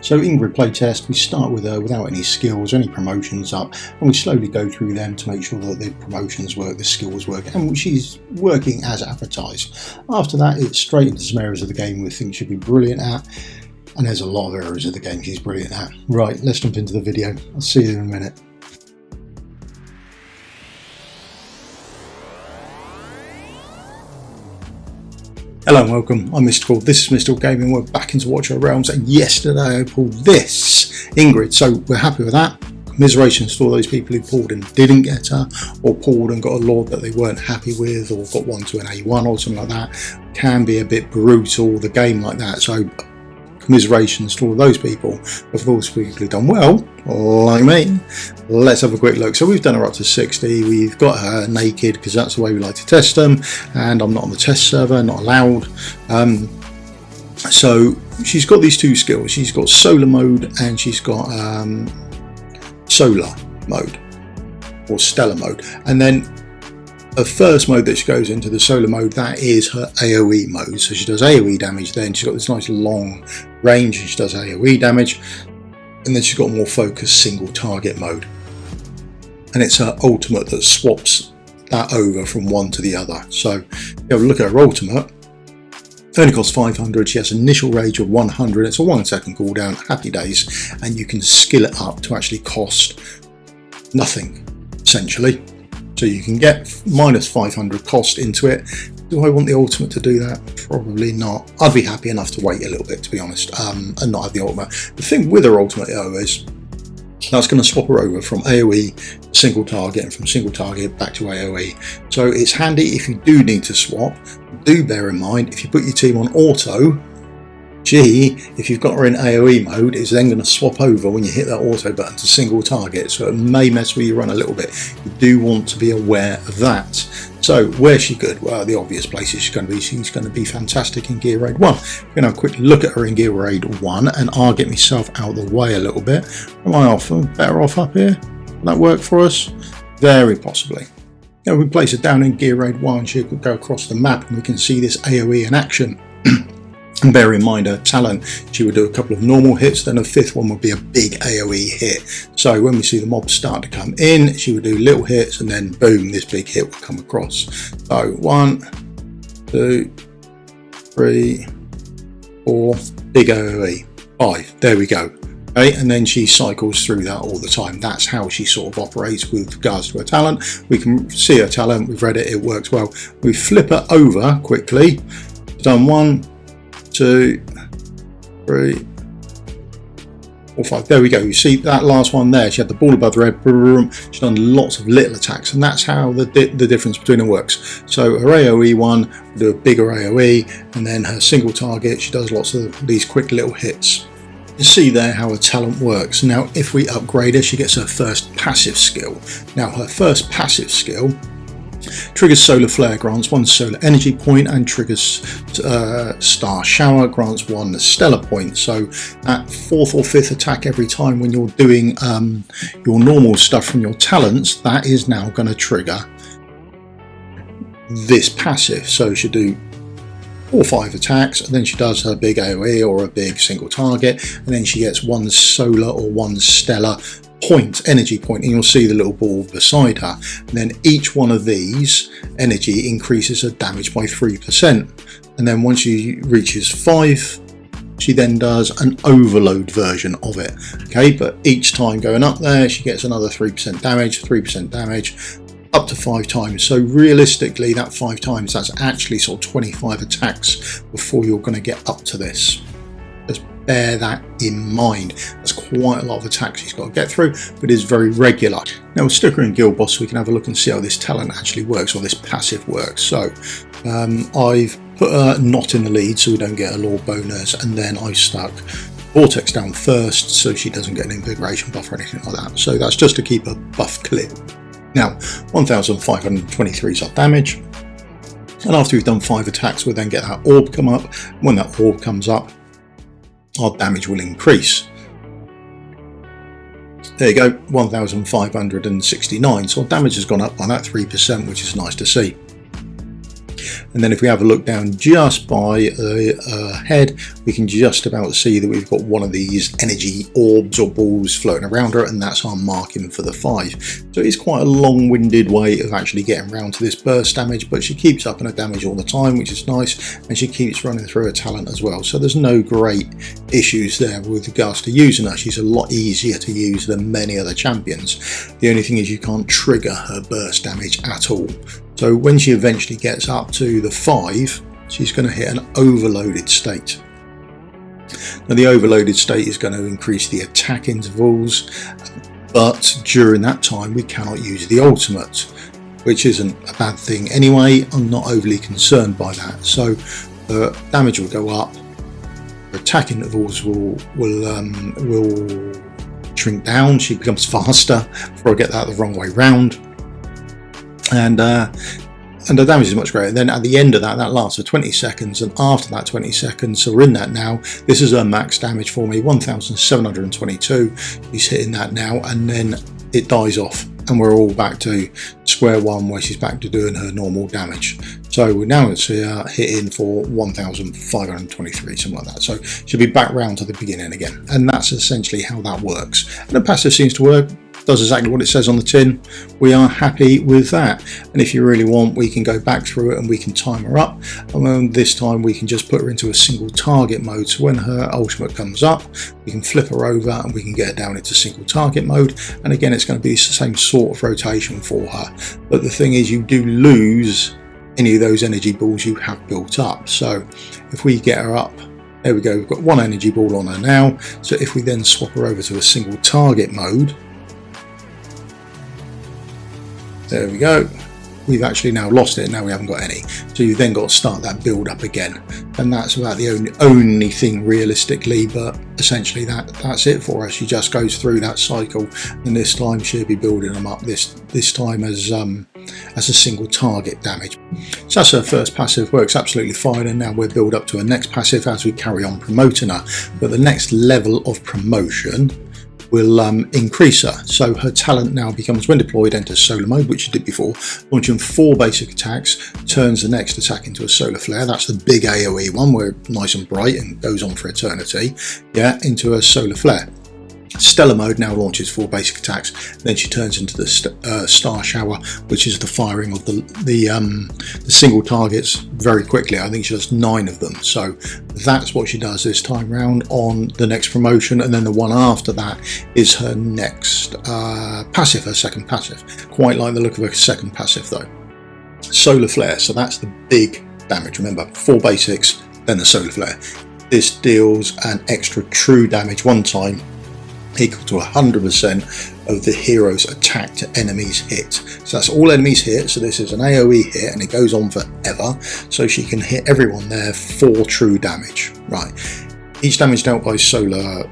So Ingrid Playtest, we start with her without any skills, any promotions up, and we slowly go through them to make sure that the promotions work, the skills work, and she's working as advertised. After that, it's straight into some areas of the game we think she'll be brilliant at, and there's a lot of areas of the game she's brilliant at. Right, let's jump into the video. I'll see you in a minute. Hello and welcome, I'm Mystical, this is Misstical Gaming, we're back into Watch Our Realms, and yesterday I pulled this Ingrid, so we're happy with that. Commiserations to all those people who pulled and didn't get her, or pulled and got a Lord that they weren't happy with, or got one to an A1 or something like that. Can be a bit brutal, the game like that, so commiserations to all those people. But for those people who've done well, like me, let's have a quick look. So we've done her up to 60, we've got her naked because that's the way we like to test them, and I'm not on the test server, not allowed. So she's got these two skills, she's got solar mode and she's got solar mode or stellar mode, and then the first mode that she goes into, the solar mode, that is her AoE mode. So she does AoE damage, then she's got this nice long range and she does AoE damage, and then she's got more focused single target mode, and it's her ultimate that swaps that over from one to the other. So if you have a look at her ultimate, it only costs 500, she has initial rage of 100, it's a 1 second cooldown, happy days, and you can skill it up to actually cost nothing essentially. So you can get minus 500 cost into it. Do I want the ultimate to do that? Probably not. I'd be happy enough to wait a little bit, to be honest, and not have the ultimate. The thing with her ultimate though is that's going to swap her over from AoE single target and from single target back to AoE. So it's handy if you do need to swap. Do bear in mind, if you put your team on auto, if you've got her in AoE mode, it's then going to swap over when you hit that auto button to single target, so it may mess with your run a little bit. You do want to be aware of that. So where's she good? Well, the obvious places she's going to be fantastic in Gear Raid 1. We're going to have a quick look at her in Gear Raid 1, and I'll get myself out of the way a little bit. Am I off? Better off up here? Will that work for us? Very possibly. Now we place her down in Gear Raid 1, she could go across the map and we can see this AoE in action. And bear in mind her talent, she would do a couple of normal hits, then a fifth one would be a big AoE hit. So when we see the mobs start to come in, she would do little hits and then boom, this big hit will come across. So 1, 2, 3, 4, big AoE, 5, there we go. Okay, and then she cycles through that all the time. That's how she sort of operates with regards to her talent. We can see her talent, we've read it, it works well. We flip her over quickly, done 1, 2, 3, 4, 5. There we go. You see that last one there. She had the ball above the head. Boom. She's done lots of little attacks, and that's how the difference between them works. So her AoE one will do a bigger AoE, and then her single target, she does lots of these quick little hits. You see there how her talent works. Now, if we upgrade her, she gets her first passive skill. Now, her first passive skill triggers solar flare, grants 1 solar energy point, and triggers star shower, grants 1 stellar point. So that 4th or 5th attack every time when you're doing your normal stuff from your talents, that is now going to trigger this passive. So she do 4 or 5 attacks, and then she does her big AoE or a big single target, and then she gets 1 solar or 1 stellar point, energy point, and you'll see the little ball beside her, and then each one of these energy increases her damage by 3%, and then once she reaches 5, she then does an overload version of it. Okay, but each time going up there, she gets another 3% damage, up to 5 times. So realistically, that 5 times, that's actually sort of 25 attacks before you're going to get up to this. Just bear that in mind. That's quite a lot of attacks she's got to get through, but it is very regular. Now we'll stick her in Guild Boss so we can have a look and see how this talent actually works, or this passive works. So I've put her not in the lead so we don't get a Lord bonus, and then I stuck Vortex down first so she doesn't get an invigoration buff or anything like that. So that's just to keep her buff clear. Now 1523 is our damage, and after we've done 5 attacks we'll then get that orb come up. When that orb comes up, our damage will increase. There you go, 1569, so our damage has gone up by that 3%, which is nice to see. And then if we have a look down just by the head, we can just about see that we've got one of these energy orbs or balls floating around her, and that's our marking for the 5. So it's quite a long-winded way of actually getting around to this burst damage, but she keeps upping her damage all the time, which is nice, and she keeps running through her talent as well. So there's no great issues there with regards to using her. She's a lot easier to use than many other champions. The only thing is you can't trigger her burst damage at all. So when she eventually gets up to the 5, she's going to hit an overloaded state. Now the overloaded state is going to increase the attack intervals, but during that time we cannot use the ultimate, which isn't a bad thing anyway. I'm not overly concerned by that. So the damage will go up, her attack intervals will shrink down, she becomes faster before I get that the wrong way round, and the damage is much greater. Then at the end of that lasts for 20 seconds, and after that 20 seconds, so we're in that now, this is her max damage for me, 1722. She's hitting that now, and then it dies off and we're all back to square one where she's back to doing her normal damage. So we're now hitting for 1523, something like that. So she'll be back round to the beginning again, and that's essentially how that works. And the passive seems to work, does exactly what it says on the tin. We are happy with that, and if you really want, we can go back through it and we can time her up, and this time we can just put her into a single target mode. So when her ultimate comes up, we can flip her over and we can get her down into single target mode, and again it's going to be the same sort of rotation for her. But the thing is, you do lose any of those energy balls you have built up. So if we get her up, there we go, we've got one energy ball on her now. So if we then swap her over to a single target mode, there we go, we've actually now lost it, now we haven't got any. So you've then got to start that build up again, and that's about the only thing realistically, but essentially that's it for us. She just goes through that cycle, and this time she'll be building them up this time as a single target damage. So that's her first passive, works absolutely fine, and now we'll build up to her next passive as we carry on promoting her. But the next level of promotion will increase her. So her talent now becomes, when deployed, enters solar mode, which she did before, launching 4 basic attacks, turns the next attack into a solar flare. That's the big AoE one where it's nice and bright and goes on for eternity. Yeah, into a solar flare. Stellar mode now launches 4 basic attacks, then she turns into the star shower, which is the firing of the single targets very quickly. I think she does 9 of them, so that's what she does this time round on the next promotion. And then the one after that is her next passive, her second passive. Quite like the look of her second passive though. Solar flare, so that's the big damage. Remember, 4 basics, then the solar flare. This deals an extra true damage one time, equal to 100% of the hero's attack to enemies hit. So that's all enemies hit, so this is an AoE hit and it goes on forever, so she can hit everyone there for true damage. Right, each damage dealt by solar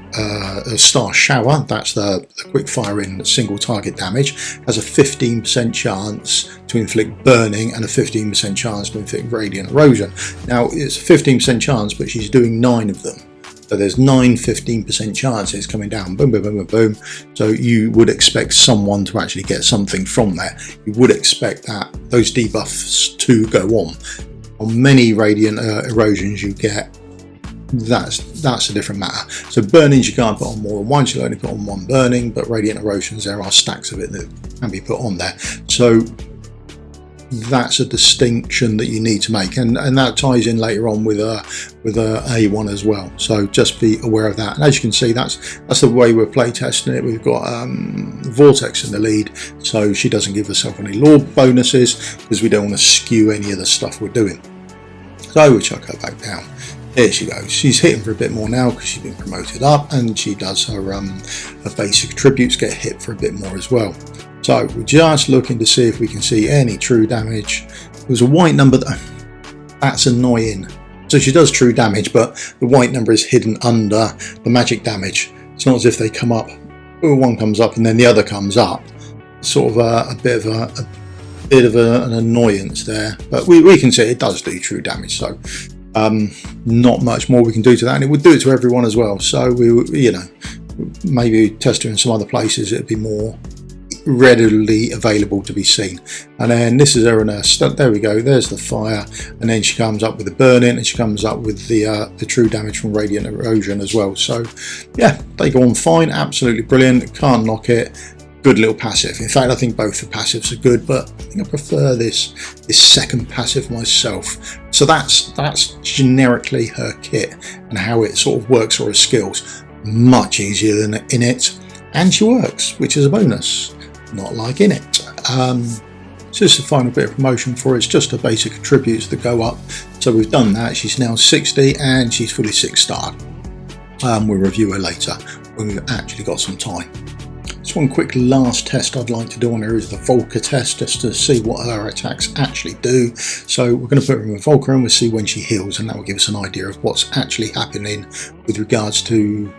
star shower, that's the quick firing single target damage, has a 15% chance to inflict burning and a 15% chance to inflict radiant erosion. Now it's a 15% chance, but she's doing 9 of them. So there's 9 15% chances coming down, boom, boom, boom, boom, boom. So you would expect someone to actually get something from there. You would expect that those debuffs to go on. On many radiant erosions you get, that's a different matter. So burnings you can't put on more than one, you'll only put on 1 burning, but radiant erosions, there are stacks of it that can be put on there. So that's a distinction that you need to make, and that ties in later on with a A1 as well, so just be aware of that. And as you can see, that's the way we're playtesting it. We've got Vortex in the lead, so she doesn't give herself any Lord bonuses because we don't want to skew any of the stuff we're doing. So we'll chuck her back down. Here she goes. She's hitting for a bit more now because she's been promoted up, and she does her basic attributes get hit for a bit more as well. So we're just looking to see if we can see any true damage. There's a white number, that's annoying. So she does true damage, but the white number is hidden under the magic damage. It's not as if they come up, one comes up and then the other comes up. Sort of a bit of an annoyance there, but we can see it does do true damage. So not much more we can do to that, and it would do it to everyone as well. So we, maybe test her in some other places. It'd be more readily available to be seen. And then this is her and her stunt. There we go, there's the fire, and then she comes up with the burning, and she comes up with the true damage from radiant erosion as well. So yeah, they go on fine, absolutely brilliant, can't knock it. Good little passive. In fact, I think both the passives are good, but I think I prefer this second passive myself. So that's generically her kit and how it sort of works for her skills. Much easier than in it, and she works, which is a bonus, not like in it. Just a final bit of promotion for her. It's just her basic attributes that go up. So we've done that. She's now 60 and she's fully 6-starred. We'll review her later when we've actually got some time. Just one quick last test I'd like to do on her is the Volka Test, just to see what her attacks actually do. So we're going to put her in with Volka and we'll see when she heals, and that will give us an idea of what's actually happening with regards to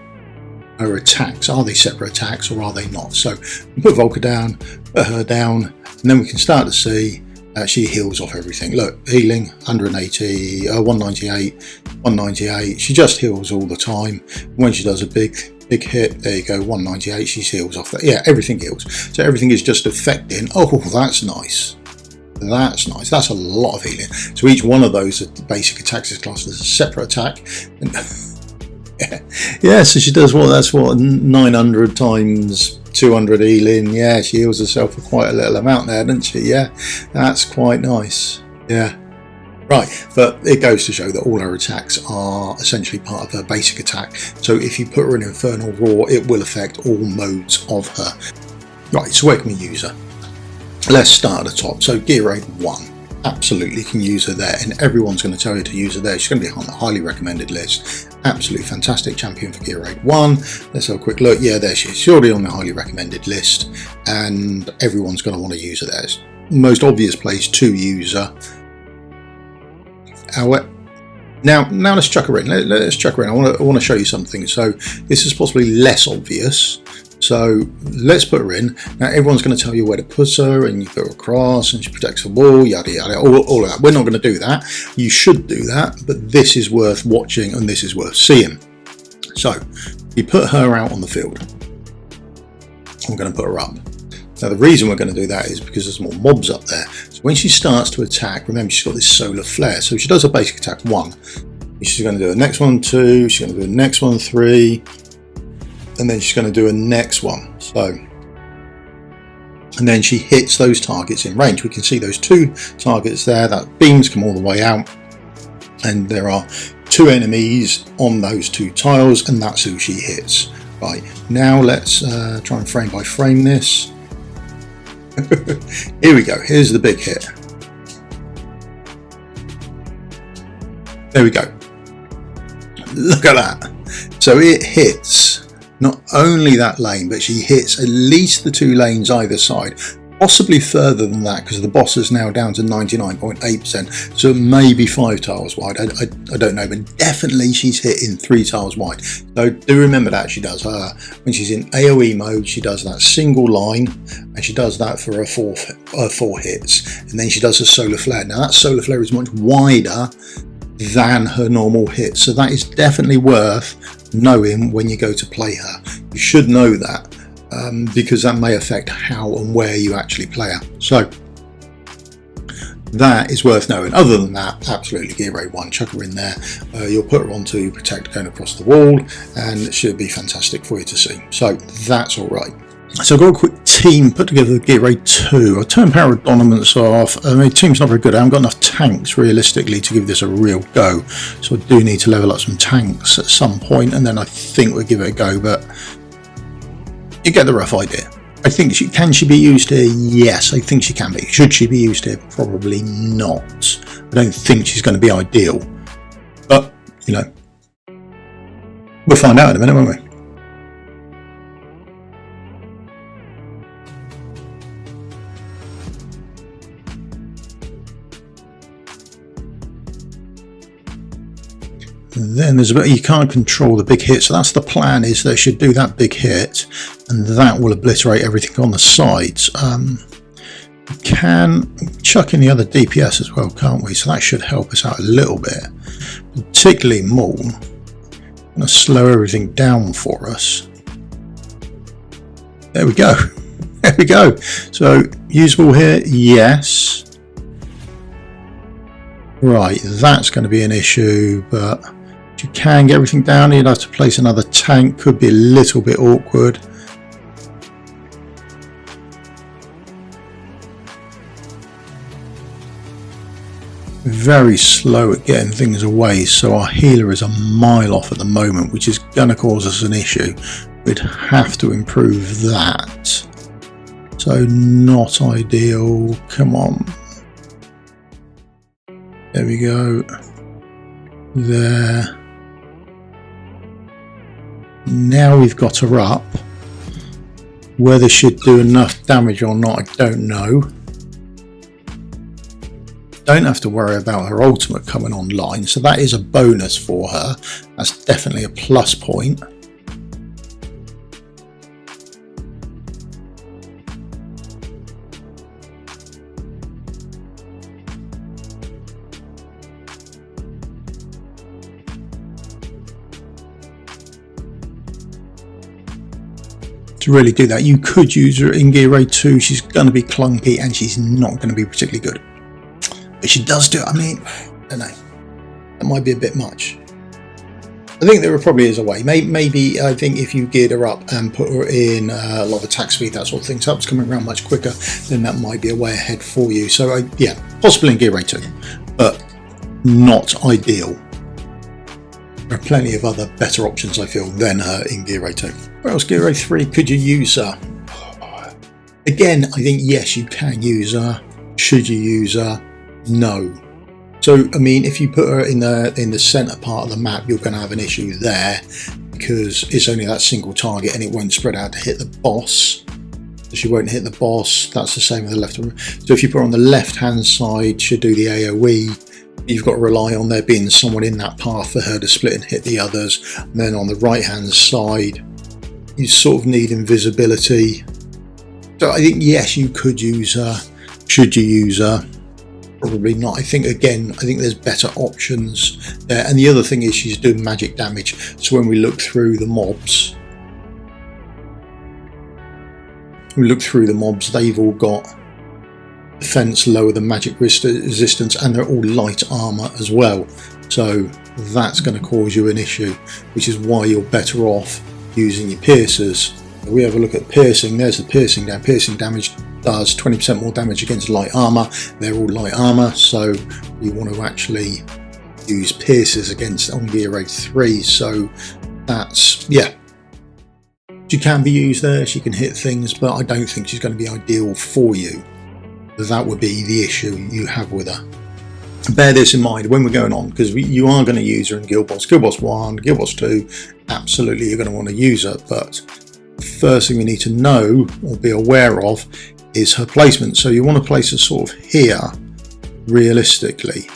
her attacks. Are they separate attacks or are they not? So we put Volka down, put her down, and then we can start to see she heals off everything. Look, healing 180, 198, 198. She just heals all the time. When she does a big hit, there you go, 198. She heals off that. Yeah, everything heals. So everything is just affecting. Oh, that's nice. That's nice. That's a lot of healing. So each one of those basic attacks is classed as a separate attack. Yeah, so she does what? That's what, 900 times 200 healing. Yeah, she heals herself for quite a little amount there, doesn't she? Yeah, that's quite nice. Yeah, right. But it goes to show that all her attacks are essentially part of her basic attack. So if you put her in Infernal Roar, it will affect all modes of her. Right, so where can we use her? Let's start at the top. So Gear Raid 1. Absolutely can use her there, and everyone's going to tell you to use her there. She's going to be on the highly recommended list. Absolutely fantastic champion for Gear Raid 1. Let's have a quick look. Yeah, there she is. She's already on the highly recommended list, and everyone's going to want to use her there. It's the most obvious place to use her. Now let's chuck her in. Let's chuck her in. I want to show you something. So this is possibly less obvious. So let's put her in. Now everyone's going to tell you where to put her, and you put her across, and she protects the wall, yada yada, all of that. We're not going to do that. You should do that, but this is worth watching and this is worth seeing. So you put her out on the field. I'm going to put her up. Now the reason we're going to do that is because there's more mobs up there. So when she starts to attack, remember she's got this solar flare. So she does a basic attack 1. She's going to do the next one 2. She's going to do the next one 3. And then she's going to do a next one. So, and then she hits those targets in range. We can see those 2 targets there. That beams come all the way out, and there are 2 enemies on those 2 tiles, and that's who she hits. Right, now let's try and frame by frame this. Here we go. Here's the big hit. There we go. Look at that. So it hits not only that lane, but she hits at least the 2 lanes either side, possibly further than that, because the boss is now down to 99.8%, so maybe 5 tiles wide. I don't know, but definitely she's hitting 3 tiles wide. So do remember that she does her, when she's in AoE mode, she does that single line, and she does that for her 4 hits, and then she does a solar flare. Now that solar flare is much wider than her normal hit, so that is definitely worth knowing when you go to play her. You should know that, because that may affect how and where you actually play her. So that is worth knowing. Other than that, absolutely Gear Raid 1, chuck her in there. You'll put her onto Protect going across the wall, and it should be fantastic for you to see. So that's all right. So I've got a quick team put together Gear Raid 2. I turned Power of Dominance off. I mean, the team's not very good. I haven't got enough tanks realistically to give this a real go. So I do need to level up some tanks at some point, and then I think we'll give it a go, but you get the rough idea. I think can she be used here? Yes, I think she can be. Should she be used here? Probably not. I don't think she's going to be ideal. But, you know, we'll find out in a minute, won't we? Then there's a bit, you can't control the big hit, so that's the plan, is they should do that big hit, and that will obliterate everything on the sides. We can chuck in the other DPS as well, can't we? So that should help us out a little bit, particularly Maul. I'm going to slow everything down for us. There we go. There we go. So usable here, yes. Right, that's going to be an issue, but you can get everything down. You'd have to place another tank, could be a little bit awkward. Very slow at getting things away, so our healer is a mile off at the moment, which is going to cause us an issue. We'd have to improve that. So not ideal. Come on. There we go. There. Now we've got her up. Whether she'd do enough damage or not, I don't know. Don't have to worry about her ultimate coming online, so that is a bonus for her. That's definitely a plus point. To really do that, you could use her in Gear Raid 2. She's going to be clunky and she's not going to be particularly good. But she does do it. I mean, I don't know. That might be a bit much. I think there probably is a way. Maybe I think if you geared her up and put her in a lot of attack speed, that sort of thing, so it's coming around much quicker, then that might be a way ahead for you. So yeah, possibly in Gear Raid 2, but not ideal. There are plenty of other better options, I feel, than her in Gear Raid 2. Where else? Gear Raid 3, could you use her? Again, I think yes, you can use her. Should you use her? No. So, I mean, if you put her in the centre part of the map, you're going to have an issue there because it's only that single target and it won't spread out to hit the boss. So she won't hit the boss. That's the same with the left. So if you put her on the left-hand side, she'll do the AoE. You've got to rely on there being someone in that path for her to split and hit the others. And then on the right-hand side, you sort of need invisibility. So I think, yes, you could use her. Should you use her? Probably not. I think there's better options there. And the other thing is she's doing magic damage. So when we look through the mobs, they've all got defense lower than magic resistance, and they're all light armor as well. So that's going to cause you an issue, which is why you're better off using your piercers. If we have a look at piercing, there's the piercing down. Piercing damage does 20% more damage against light armor. They're all light armor, so we want to actually use piercers against on Gear Raid 3. So that's, yeah, she can be used there, she can hit things, but I don't think she's going to be ideal for you. That would be the issue you have with her. Bear this in mind when we're going on, because you are going to use her in Guild Boss 1, Guild Boss 2, absolutely you're going to want to use her, but the first thing we need to know or be aware of is her placement. So you want to place her sort of here, realistically.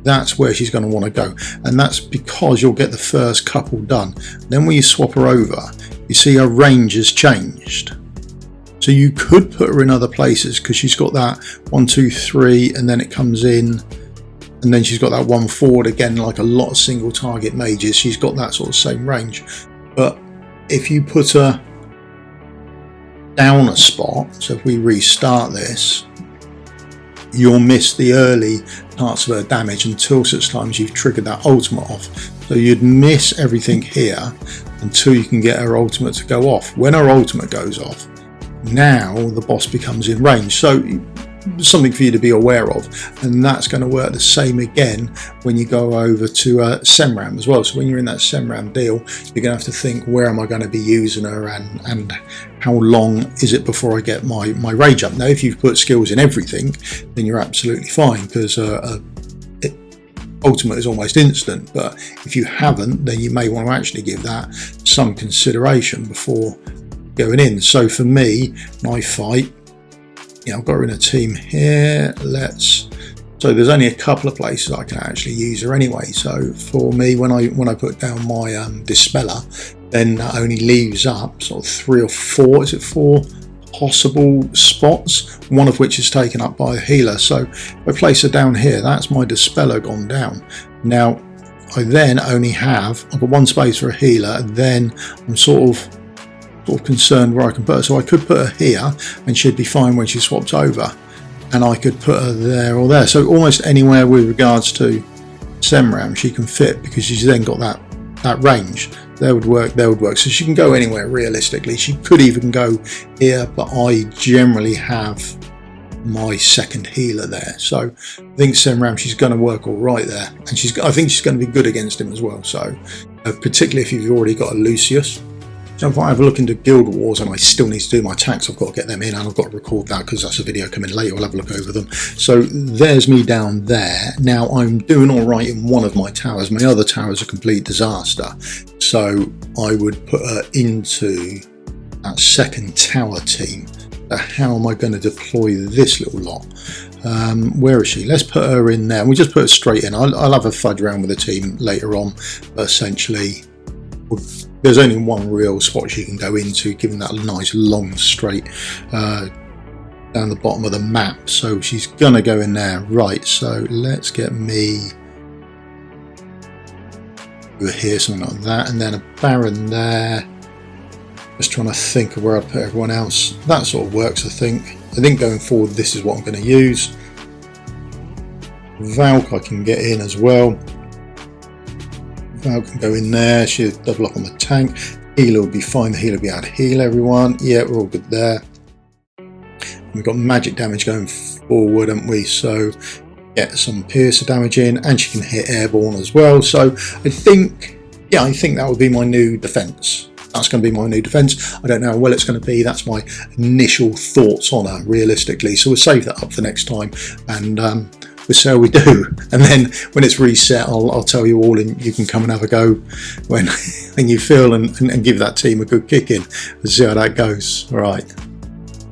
That's where she's going to want to go, and that's because you'll get the first couple done. Then when you swap her over, you see her range has changed. So you could put her in other places because she's got that 1, 2, 3, and then it comes in, and then she's got that 1 forward again, like a lot of single target mages. She's got that sort of same range. But if you put her down a spot, so if we restart this, you'll miss the early parts of her damage until such times you've triggered that ultimate off. So you'd miss everything here until you can get her ultimate to go off. When her ultimate goes off, now the boss becomes in range. So something for you to be aware of, and that's going to work the same again when you go over to Semram as well. So when you're in that Semram deal, you're going to have to think, where am I going to be using her, and how long is it before I get my rage up. Now if you've put skills in everything, then you're absolutely fine, because ultimate is almost instant. But if you haven't, then you may want to actually give that some consideration before going in. So for me, knife fight, I've got her in a team here. So there's only a couple of places I can actually use her anyway. So for me, when I put down my Dispeller, then that only leaves up sort of 3 or 4, is it 4 possible spots, one of which is taken up by a healer. So if I place her down here, that's my Dispeller gone down. Now I then only have, I've got 1 space for a healer, and then I'm sort of sort of concerned where I can put her. So I could put her here and she'd be fine when she swapped over, and I could put her there or there. So almost anywhere with regards to Semram she can fit, because she's then got that range. There would work, there would work. So she can go anywhere realistically. She could even go here, but I generally have my second healer there. So I think Semram, she's going to work all right there, and I think she's going to be good against him as well. So particularly if you've already got a Lucius. So if I have a look into Guild Wars, and I still need to do my tax, I've got to get them in, and I've got to record that because that's a video coming later. I'll have a look over them. So there's me down there. Now I'm doing all right in one of my towers. My other tower is a complete disaster. So I would put her into that second tower team. How am I going to deploy this little lot? Where is she? Let's put her in there. We'll just put her straight in. I'll have a fudge around with the team later on, but essentially there's only one real spot she can go into, given that nice long straight down the bottom of the map. So she's going to go in there. Right, so let's get me over here, something like that, and then a Baron there. Just trying to think of where I'd put everyone else. That sort of works, I think. I think going forward this is what I'm going to use. Valk I can get in as well. Valk can go in there. She'll double up on the tank. Healer will be fine. The healer will be able to heal everyone. Yeah, we're all good there. We've got magic damage going forward, haven't we? So get some piercer damage in, and she can hit airborne as well. So I think that would be my new defense. That's going to be my new defence. I don't know how well it's going to be. That's my initial thoughts on her, realistically. So we'll save that up for next time, and we'll see how we do. And then when it's reset, I'll tell you all, and you can come and have a go when you feel, and give that team a good kick in and see how that goes. All right.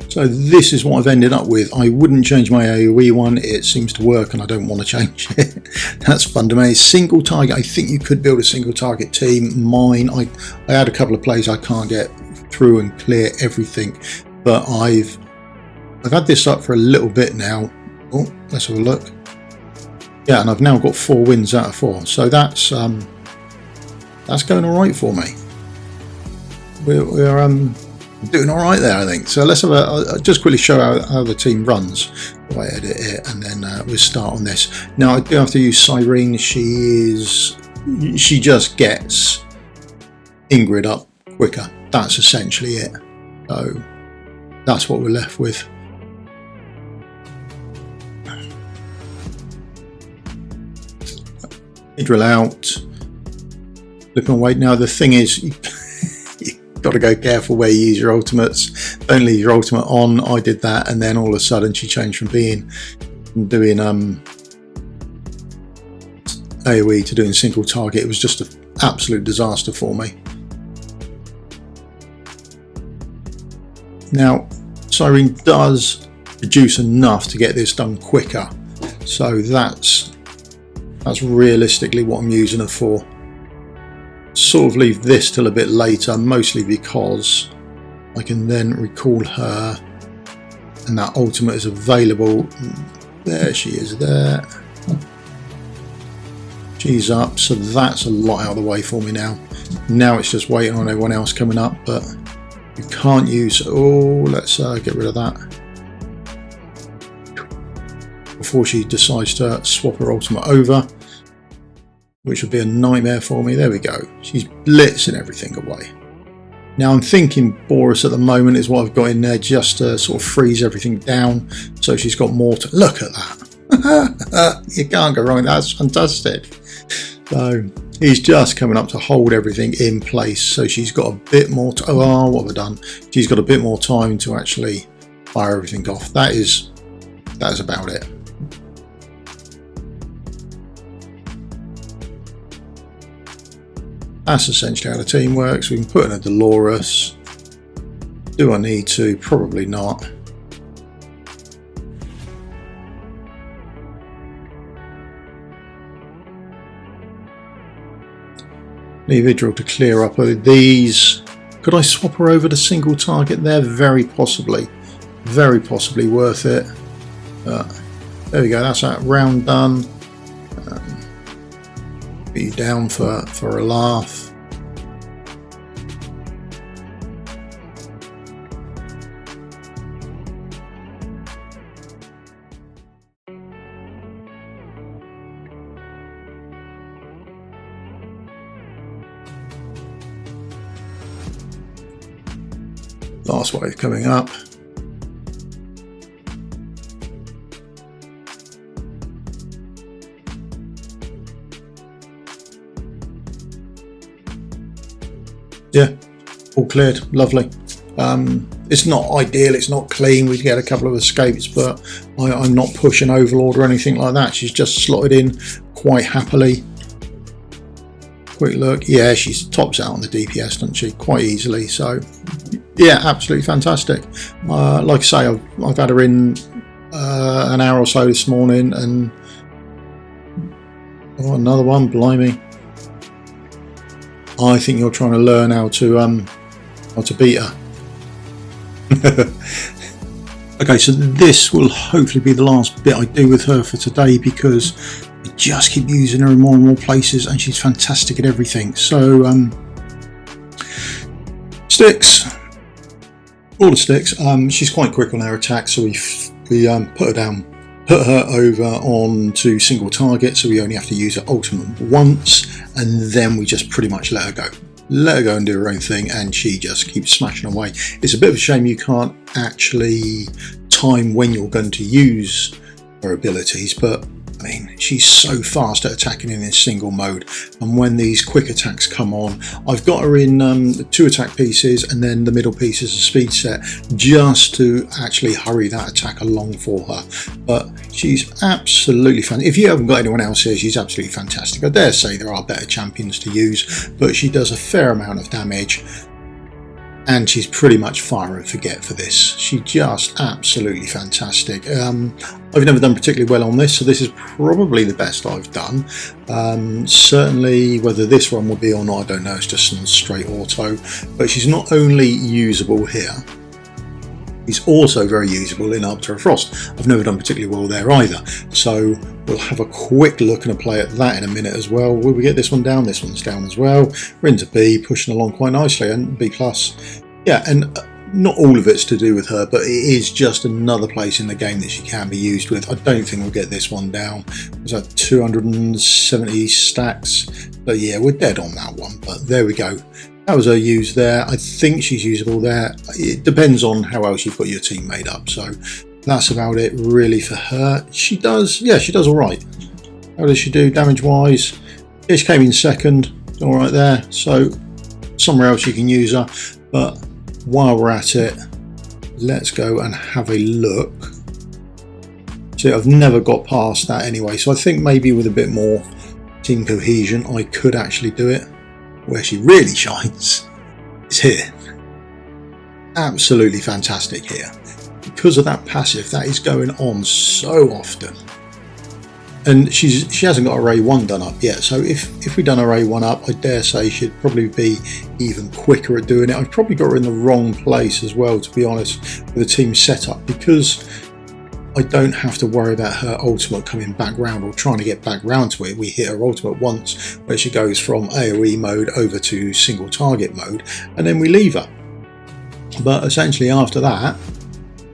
So this is what I've ended up with. I wouldn't change my AoE one. It seems to work, and I don't want to change it. That's fun to me. Single target. I think you could build a single target team. Mine, I had a couple of plays I can't get through and clear everything, but I've had this up for a little bit now. Oh, let's have a look. Yeah, and I've now got 4 wins out of 4. So that's going all right for me. We're doing all right there, I think. So let's have I'll just quickly show how the team runs. If I edit it, and then we'll start on this. Now I do have to use Cyrene. She just gets Ingrid up quicker. That's essentially it. So that's what we're left with. Drill out. Flip and wait. Now the thing is, got to go careful where you use your ultimates. Don't leave your ultimate on. I did that, and then all of a sudden she changed from doing AoE to doing single target. It was just an absolute disaster for me. Now Cyrene does reduce enough to get this done quicker, so that's realistically what I'm using her for. Sort of leave this till a bit later, mostly because I can then recall her, and that ultimate is available. There she is there. She's up, so that's a lot out of the way for me now. Now it's just waiting on everyone else coming up, but you can't use... Oh, let's get rid of that before she decides to swap her ultimate over, which would be a nightmare for me. There we go. She's blitzing everything away. Now I'm thinking Boris at the moment is what I've got in there, just to sort of freeze everything down, so she's got more to... Look at that. You can't go wrong. That's fantastic. So he's just coming up to hold everything in place, so she's got a bit more... Oh, what have I done? She's got a bit more time to actually fire everything off. That is about it. That's essentially how the team works. We can put in a Dolores. Do I need to? Probably not. Leave Idril to clear up these. Could I swap her over to single target there? Very possibly. Very possibly worth it. There we go. That's that round done. Put you down for a laugh. Last wave coming up. Yeah, all cleared, lovely. It's not ideal, it's not clean, we get a couple of escapes, but I'm not pushing Overlord or anything like that. She's just slotted in quite happily. Quick look, yeah, she's tops out on the DPS, doesn't she, quite easily. So yeah, absolutely fantastic. Like I say, I've had her in an hour or so this morning, and oh, another one, blimey. I think you're trying to learn how to beat her. Okay, so this will hopefully be the last bit I do with her for today, because I just keep using her in more and more places, and she's fantastic at everything. So sticks, all the sticks. She's quite quick on her attack, so we put her over onto single target, so we only have to use her ultimate once, and then we just pretty much let her go and do her own thing, and she just keeps smashing away. It's a bit of a shame you can't actually time when you're going to use her abilities, but I mean, she's so fast at attacking in this single mode, and when these quick attacks come on, I've got her in 2 attack pieces, and then the middle piece is a speed set, just to actually hurry that attack along for her. But she's absolutely fun. If you haven't got anyone else here, she's absolutely fantastic. I dare say there are better champions to use, but she does a fair amount of damage, and she's pretty much fire and forget for this. She's just absolutely fantastic. I've never done particularly well on this, so this is probably the best I've done. Certainly whether this one will be or not, I don't know, it's just some straight auto. But she's not only usable here, she's also very usable in Up to a Frost. I've never done particularly well there either, so we'll have a quick look and a play at that in a minute as well. Will we get this one down? This one's down as well. We're into B, pushing along quite nicely, and B+. Yeah, and not all of it's to do with her, but it is just another place in the game that she can be used with. I don't think we'll get this one down. Was that 270 stacks? So yeah, we're dead on that one, but there we go. That was her use there. I think she's usable there. It depends on how else you've got your team made up. So that's about it really for her. She does all right. How does she do damage wise? Yeah, she came in second, all right there. So somewhere else you can use her, but while we're at it, let's go and have a look. See, I've never got past that anyway, so I think maybe with a bit more team cohesion I could actually do it. Where she really shines is here. Absolutely fantastic here. Because of that passive that is going on so often. And she hasn't got array 1 done up yet, so if we'd done array 1 up, I dare say she'd probably be even quicker at doing it. I've probably got her in the wrong place as well, to be honest, with the team setup, because I don't have to worry about her ultimate coming back round or trying to get back round to it. We hit her ultimate once, where she goes from AoE mode over to single target mode, and then we leave her. But essentially after that,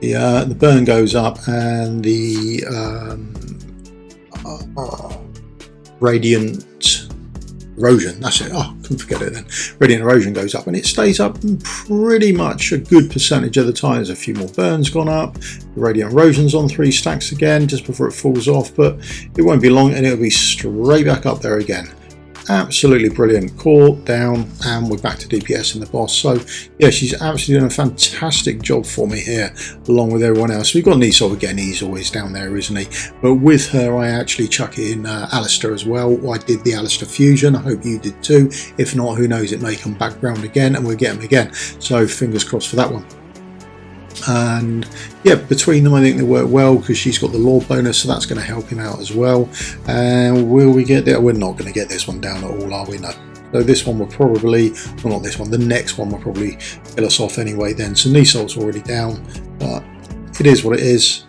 the burn goes up, and the radiant erosion, that's it, oh, couldn't forget it then. Radiant erosion goes up, and it stays up pretty much a good percentage of the time. There's a few more burns gone up, the radiant erosion's on 3 stacks again just before it falls off, but it won't be long and it'll be straight back up there again. Absolutely brilliant. Core down, and we're back to DPS in the boss. So yeah, she's absolutely doing a fantastic job for me here, along with everyone else. We've got Nisov again, he's always down there, isn't he? But with her I actually chuck in Alistair as well. I did the Alistair fusion, I hope you did too. If not, who knows, it may come back round again and we'll get him again. So fingers crossed for that one. And yeah, between them I think they work well, because she's got the Lord bonus, so that's going to help him out as well. And will we get there? We're not going to get this one down at all, are we? No. So this one will probably, well, not this one, the next one will probably kill us off anyway then. So Nisov's already down, but it is what it is.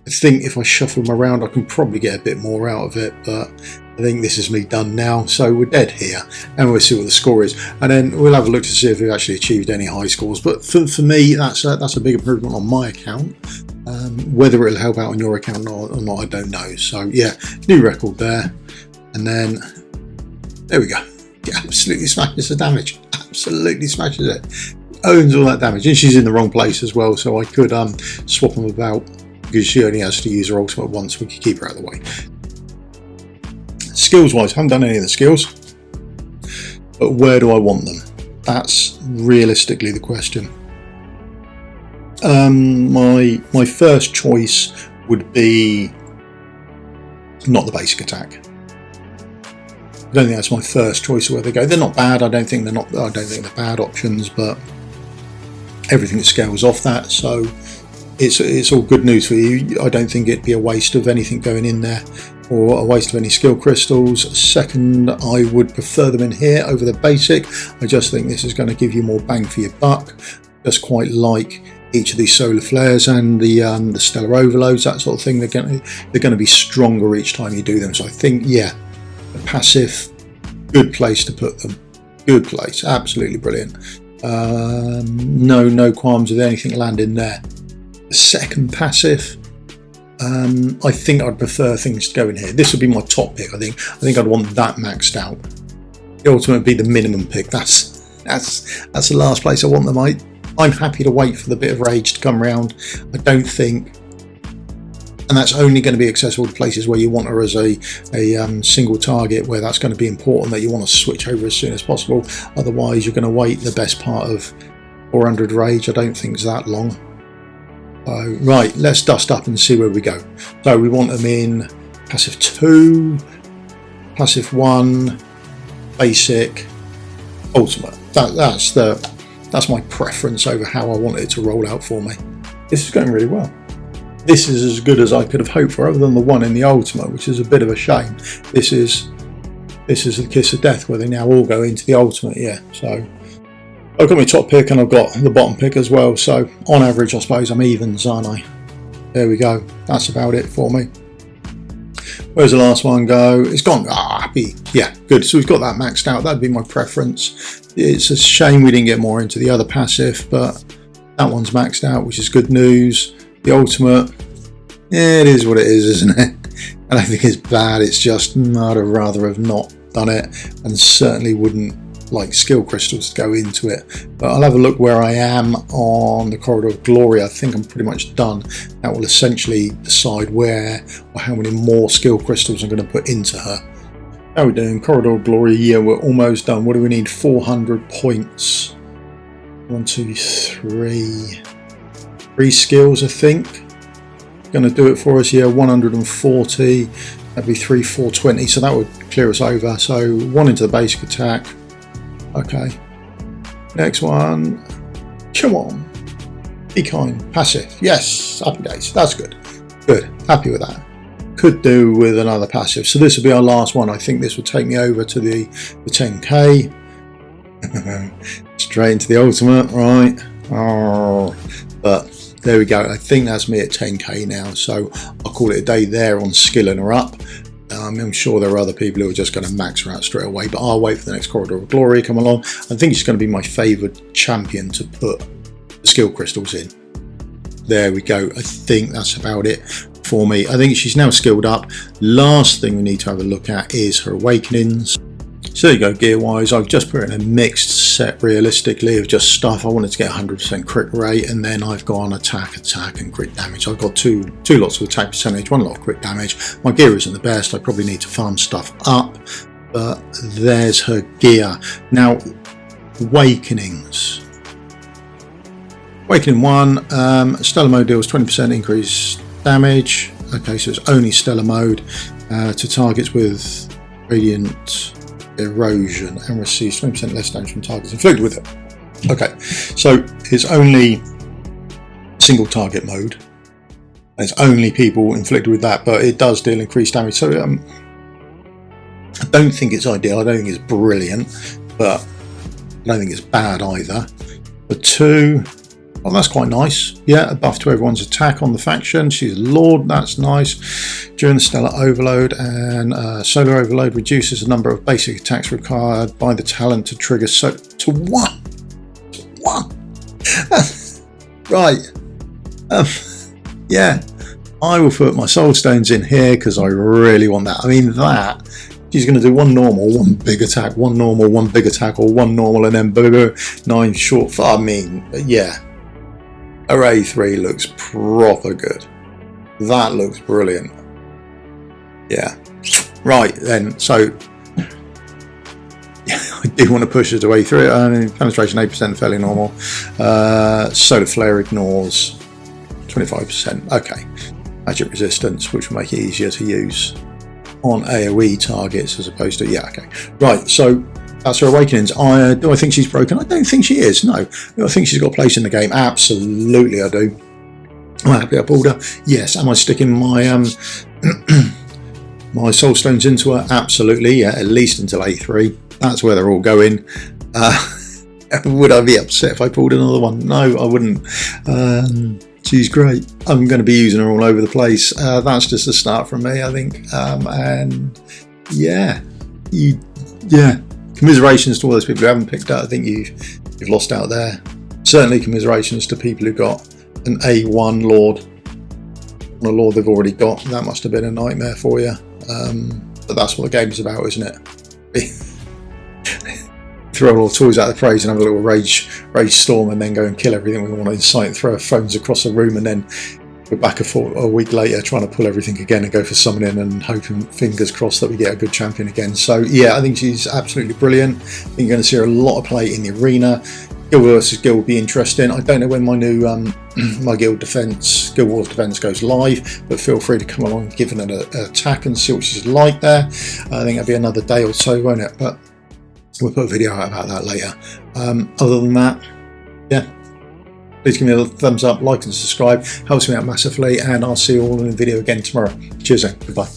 I think if I shuffle them around I can probably get a bit more out of it, but I think this is me done now. So we're dead here, and we'll see what the score is, and then we'll have a look to see if we've actually achieved any high scores. But for me, that's a big improvement on my account. Whether it'll help out on your account or not, I don't know. So yeah, new record there, and then there we go. It absolutely smashes the damage. Absolutely smashes it. owns all that damage, and she's in the wrong place as well, so I could swap them about, because she only has to use her ultimate once. We could keep her out of the way. Skills wise, I haven't done any of the skills, but where do I want them? That's realistically the question. My first choice would be not the basic attack. I don't think that's my first choice of where they go. They're not bad. I don't think they're bad options, but everything scales off that, so it's all good news for you. I don't think it'd be a waste of anything going in there, or a waste of any skill crystals. Second, I would prefer them in here over the basic. I just think this is going to give you more bang for your buck. Just quite like each of these solar flares and the stellar overloads, that sort of thing. They're going to be stronger each time you do them. So I think, yeah, the passive, good place to put them. Good place, absolutely brilliant. No qualms with anything landing there. The second passive, I think I'd prefer things to go in here. This would be my top pick. I think I'd want that maxed out. The ultimate would be the minimum pick. That's the last place I want them. I'm happy to wait for the bit of rage to come around. I don't think, and that's only going to be accessible to places where you want her as a single target, where that's going to be important, that you want to switch over as soon as possible. Otherwise, you're going to wait the best part of 400 rage. I don't think it's that long. Right, let's dust up and see where we go. So we want them in passive 2, passive 1, basic, ultimate. That's my preference over how I want it to roll out for me. This is going really well. This is as good as I could have hoped for, other than the one in the ultimate, which is a bit of a shame. This is the kiss of death, where they now all go into the ultimate. Yeah, so I've got my top pick and I've got the bottom pick as well. So on average, I suppose I'm evens, aren't I? There we go. That's about it for me. Where's the last one go? It's gone. Happy. Yeah, good. So we've got that maxed out. That'd be my preference. It's a shame we didn't get more into the other passive, but that one's maxed out, which is good news. The ultimate, yeah, it is what it is, isn't it? I don't think it's bad. It's just I'd rather have not done it, and certainly wouldn't like skill crystals to go into it. But I'll have a look where I am on the Corridor of Glory. I think I'm pretty much done. That will essentially decide where or how many more skill crystals I'm going to put into her. How are we doing? Corridor of Glory, yeah, we're almost done. What do we need? 400 points. 1, 2, 3. 3 skills, I think. Going to do it for us here. 140. That'd be 3, 420. So that would clear us over. So 1 into the basic attack. Okay. Next one. Come on. Be kind. Passive. Yes. Happy days. That's good. Good. Happy with that. Could do with another passive. So this will be our last one. I think this will take me over to the 10k. Straight into the ultimate, right? Oh, but there we go. I think that's me at 10k now. So I'll call it a day there on skilling her up. I'm sure there are other people who are just going to max her out straight away, but I'll wait for the next Corridor of Glory to come along. I think it's going to be my favoured champion to put the skill crystals in. There we go. I think that's about it for me. I think she's now skilled up. Last thing we need to have a look at is her awakenings. So there you go, gear wise. I've just put in a mixed set realistically of just stuff. I wanted to get 100% crit rate, and then I've gone attack and crit damage. I've got two lots of attack percentage, 1 lot of crit damage. My gear isn't the best. I probably need to farm stuff up, but there's her gear. Now, awakenings. Awakening 1, Stellar mode deals 20% increased damage. Okay, so it's only Stellar mode to targets with Radiant Erosion, and receives 20% less damage from targets inflicted with it. Okay, so it's only single target mode. And it's only people inflicted with that, but it does deal increased damage. So I don't think it's ideal. I don't think it's brilliant, but I don't think it's bad either. The 2. Oh, that's quite nice. Yeah, a buff to everyone's attack on the faction. She's a Lord, that's nice. During the Stellar Overload and Solar Overload reduces the number of basic attacks required by the talent to trigger to 1. Right. Yeah, I will put my Soul Stones in here because I really want that. I mean, that she's going to do one normal, one big attack, one normal, one big attack, or one normal, and then blah, blah, blah, 9 short. I mean, yeah, her A3 looks proper good. That looks brilliant. Yeah. Right then, so I do want to push her to A3. Penetration 8%, fairly normal. Solar Flare ignores 25%. Okay. Magic resistance, which will make it easier to use on AoE targets as opposed to, yeah, okay. Right, so that's her awakenings. Do I think she's broken? I don't think she is, no. Do I think she's got a place in the game? Absolutely I do. Am I happy I pulled her? Yes. Am I sticking my my soul stones into her? Absolutely, yeah, at least until A3. That's where they're all going. Would I be upset if I pulled another one? No, I wouldn't. She's great. I'm going to be using her all over the place. That's just a start from me, I think. And yeah, commiserations to all those people who haven't picked up. I think you've lost out there. Certainly commiserations to people who got an A1 Lord, a Lord they've already got. That must have been a nightmare for you. But that's what the game's about, isn't it? Throw all the toys out of the praise and have a little rage storm, and then go and kill everything we want in sight, and throw our phones across the room, and then we're back a week later trying to pull everything again and go for summoning and hoping, fingers crossed, that we get a good champion again. So yeah, I think she's absolutely brilliant. I think you're going to see her a lot of play in the arena. Guild versus Guild will be interesting. I don't know when my new my Guild Wars Defense goes live, but feel free to come along and give it an attack and see what she's like there. I think it'll be another day or so, won't it? But we'll put a video out about that later. Other than that, yeah, please give me a thumbs up, like and subscribe. Helps me out massively, and I'll see you all in the video again tomorrow. Cheers then. Goodbye.